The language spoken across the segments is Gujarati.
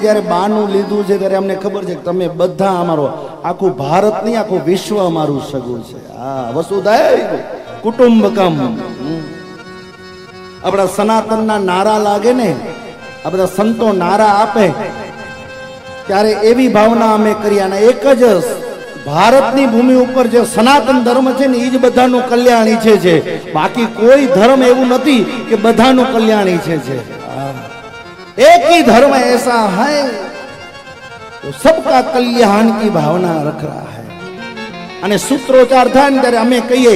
જ્યારે બાનું લીધું છે ત્યારે અમને ખબર છે કે તમે બધા અમારો આખું ભારત નહીં આખું વિશ્વ અમારું સગું છે. હા, વસુધૈવ કુટુંબકમ. આપણા સનાતનના નારા લાગે ને, આ બધા સંતો નારા આપે ત્યારે એવી ભાવના અમે કરી. અને એક જ ભારતની ભૂમિ ઉપર જે સનાતન ધર્મ છે ને એ જ બધાનું કલ્યાણ ઈચ્છે છે. બાકી કોઈ ધર્મ એવું નથી કે બધાનું કલ્યાણ ઈચ્છે છે. एक ही धर्म ऐसा है तो सबका कल्याण की भावना रख रहा है. અને સૂત્રોચ્ચાર થાય ને ત્યારે અમે કહીએ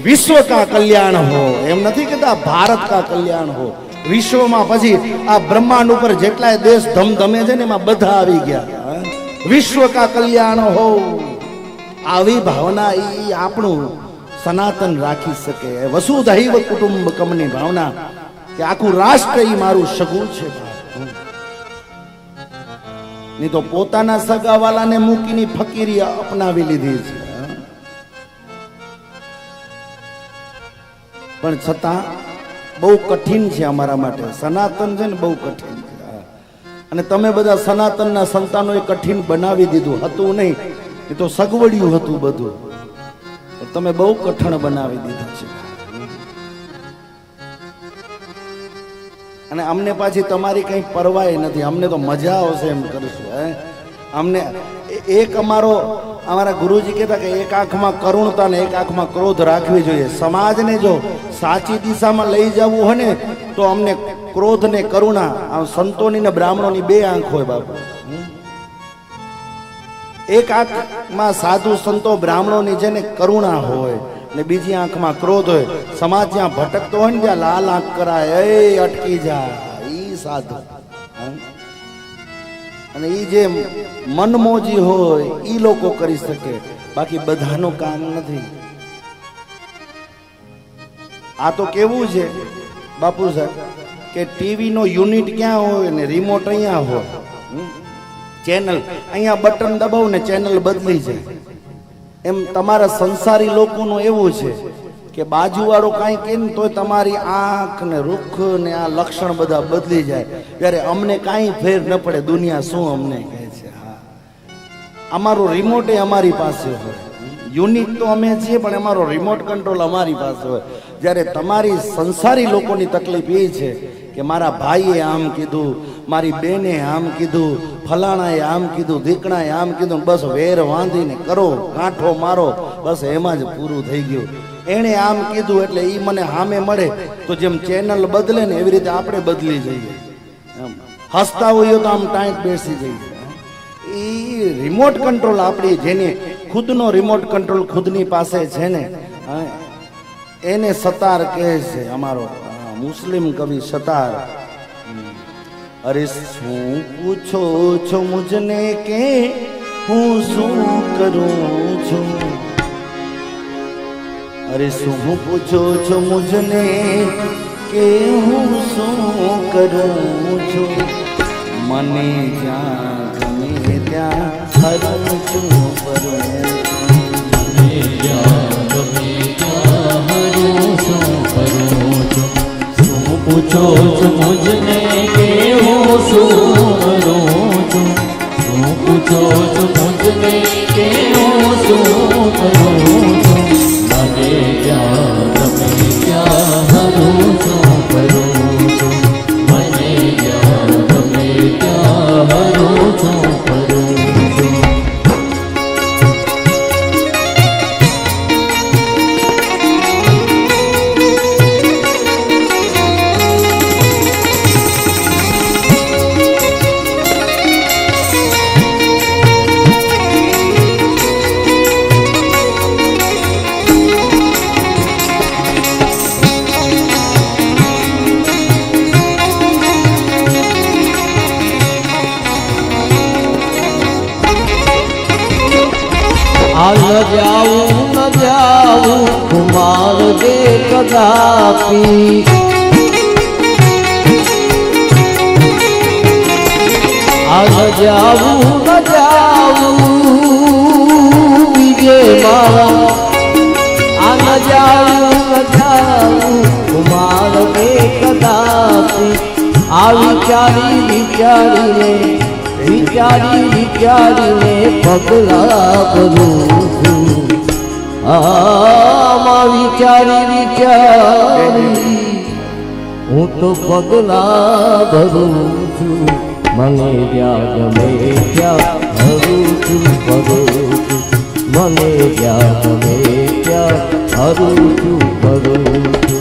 વિશ્વ કા કલ્યાણ હો, એમ નથી કહેતા ભારત કા કલ્યાણ હો. વિશ્વમાં પછી આ બ્રહ્માંડ ઉપર જેટલાય દેશ ધમધમે છે ને એમાં બધા આવી ગયા. વિશ્વ કા કલ્યાણ હો, આવી ભાવના એ આપણું સનાતન રાખી શકે. વસુધૈવ કુટુંબકમની ભાવના કે આખું રાષ્ટ્ર એ મારું સગું છે. નહીં તો પોતાના સગાવાલાને મૂકીની ફકીરી અપનાવી લીધી છે. પણ છતાં બહુ કઠિન છે અમારા માટે. સનાતન છે ને બહુ કઠિન છે. અને તમે બધા સનાતનના સંતાનોએ કઠિન બનાવી દીધું હતું નહીં, એ તો સગવડિયું હતું બધું. તમે બહુ કઠણ બનાવી દીધું છે. અને અમને પાછી તમારી કઈ પરવાય નથી. અમને તો મજા આવશે એમ કરશું. અમને એક અમારા ગુરુજી કહેતા કે એક આંખમાં કરુણતા ને એક આંખમાં ક્રોધ રાખવી જોઈએ. સમાજને જો સાચી દિશામાં લઈ જવું હોય ને તો અમને ક્રોધ ને કરુણા, સંતોની ને બ્રાહ્મણોની બે આંખ હોય બાપુ. એક આંખમાં સાધુ સંતો બ્રાહ્મણોની છે ને કરુણા હોય ને બીજી આંખમાં ક્રોધ હોય. સમાજ જ્યાં ભટકતો હોય ને ત્યાં લાલ આંખ કરાય, એ અટકી જાય, ઈ સાધુ. અને ઈ જે મનમોજી હોય ઈ લોકો કરી શકે, બાકી બધાનું કામ નથી. આ તો કેવું છે બાપુ સાહેબ કે ટીવી નો યુનિટ ક્યાં હોય ને રિમોટ અહીંયા હોય. ચેનલ અહીંયા બટન દબાવ ને ચેનલ બદલી જાય. એમ તમારા સંસારી લોકોનું એવું છે કે બાજુવાળો કાંઈ કહે ને તોય તમારી આંખ ને રૂખ ને આ લક્ષણ બધા બદલી જાય. ત્યારે અમને કાંઈ ફેર ન પડે, દુનિયા શું અમને કહે છે. હા, અમારો રિમોટ એ અમારી પાસે હોય. યુનિટ તો અમે છીએ પણ અમારો રિમોટ કંટ્રોલ અમારી પાસે હોય. જ્યારે તમારી સંસારી લોકોની તકલીફ એ છે કે મારા ભાઈએ આમ કીધું, મારી બેને આમ કીધું, ફલાણાએ આમ કીધું, દીકણાએ આમ કીધું, બસ વેર વાંધીને કરો, કાંઠો મારો, બસ એમાં જ પૂરું થઈ ગયું. એણે આમ કીધું એટલે એ મને સામે મળે તો જેમ ચેનલ બદલે ને એવી રીતે આપણે બદલી જઈએ. હસતા હોઈએ તો આમ ટાઈટ બેસી જઈએ. એ રિમોટ કંટ્રોલ આપણી, જેને ખુદનો રિમોટ કંટ્રોલ ખુદની પાસે છે ને એને સતાર કહે છે. અમારો મુસ્લિમ કવિ સતાર. અરે શું પૂછો છો મુજને કે હું શું કરું છું? અરે શું પૂછો છો મુજને કે હું શું કરું છું? મને જ્યાં ગમે ત્યાં હરું છું ફરું. મને જ્યાં ગમે ત્યાં હરું છું ફરું છું. શું પૂછો છો મુજને કે હું શું કરું છું? શું પૂછો છો મુજને કે હું શું કરું છું? મને જ્યાં ગમે ત્યાં હરું છું ફરું છું. મને જ્યાં ગમે ત્યાં હરું છું ફરું છું. ન જાઉં કુમાર દે કદાપી. ન જાઉં બીજે મારા. ન જાઉં કુમાર દે કદાપી. આ વિચારીને વિચારી વિચારીને પગલા ભરું છું આમાં વિચારી વિચારી હું તો પગલા ભરું છું મને જ્યાં ગમે ત્યાં હરું છું ભરું છું મને જ્યાં ગમે ત્યાં હરું છું ભરું છું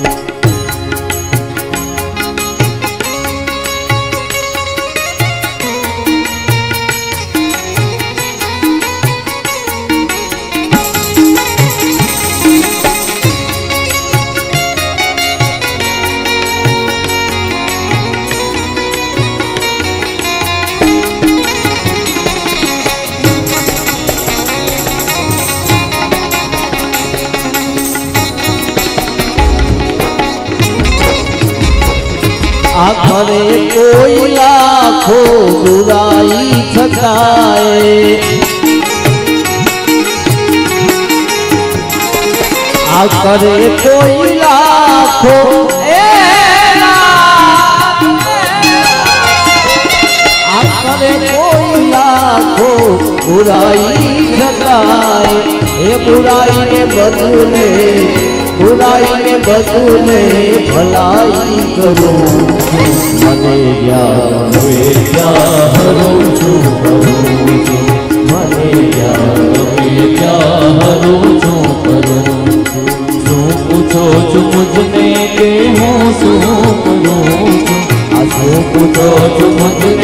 આખરે કોઈ લાખો બુરાઈ છતાંય આખરે કોઈ લાખો આખરે કોઈ લાખો બુરાઈ છતાંય એ બુરાઈને બદલે बुराई बदले भलाई करो मने ज्ञान हरो છું મને જ્ઞાન હરો છું શું પૂછો છો મુझने કે હું શું કરું છું આ શું પૂછો છો મુझने